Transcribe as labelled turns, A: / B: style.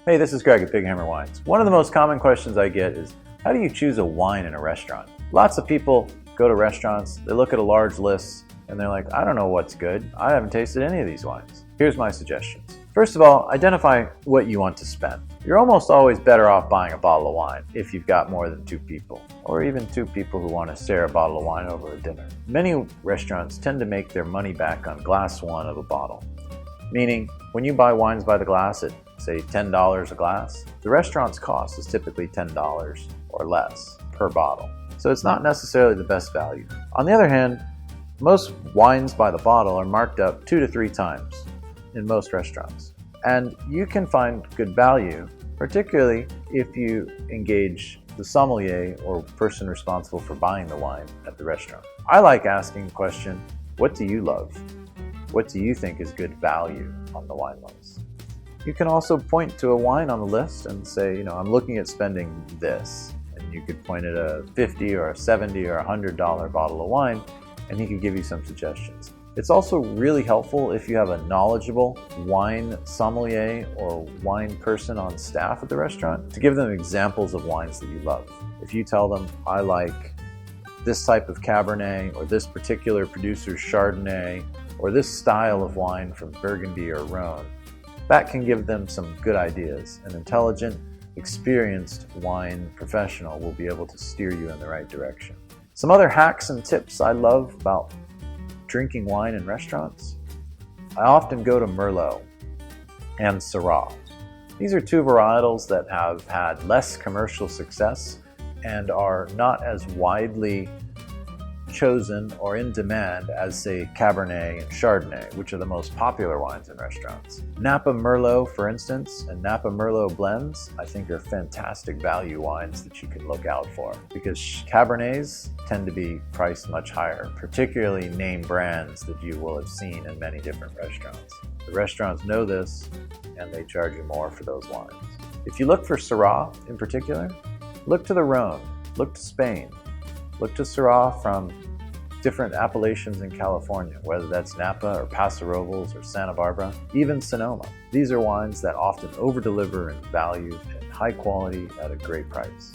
A: Hey, this is Greg at Big Hammer Wines. One of the most common questions I get is, how do you choose a wine in a restaurant? Lots of people go to restaurants, they look at a large list, and they're like, I don't know what's good. I haven't tasted any of these wines. Here's my suggestions. First of all, identify what you want to spend. You're almost always better off buying a bottle of wine if you've got more than 2 people, or even 2 people who want to share a bottle of wine over a dinner. Many restaurants tend to make their money back on glass one of a bottle. Meaning, when you buy wines by the glass at, say, $10 a glass, the restaurant's cost is typically $10 or less per bottle. So it's not necessarily the best value. On the other hand, most wines by the bottle are marked up 2 to 3 times in most restaurants. And you can find good value, particularly if you engage the sommelier or person responsible for buying the wine at the restaurant. I like asking the question, what do you love? What do you think is good value on the wine list? You can also point to a wine on the list and say, I'm looking at spending this. And you could point at a $50 or a $70 or $100 bottle of wine, and he could give you some suggestions. It's also really helpful if you have a knowledgeable wine sommelier or wine person on staff at the restaurant to give them examples of wines that you love. If you tell them, I like this type of Cabernet, or this particular producer's Chardonnay, or this style of wine from Burgundy or Rhone, that can give them some good ideas. An intelligent, experienced wine professional will be able to steer you in the right direction. Some other hacks and tips I love about drinking wine in restaurants. I often go to Merlot and Syrah. These are 2 varietals that have had less commercial success and are not as widely chosen or in demand as, say, Cabernet and Chardonnay, which are the most popular wines in restaurants. Napa Merlot, for instance, and Napa Merlot blends, I think are fantastic value wines that you can look out for, because Cabernets tend to be priced much higher, particularly name brands that you will have seen in many different restaurants. The restaurants know this, and they charge you more for those wines. If you look for Syrah in particular, look to the Rhone, look to Spain, look to Syrah from different appellations in California, whether that's Napa or Paso Robles or Santa Barbara, even Sonoma. These are wines that often over-deliver in value and high quality at a great price.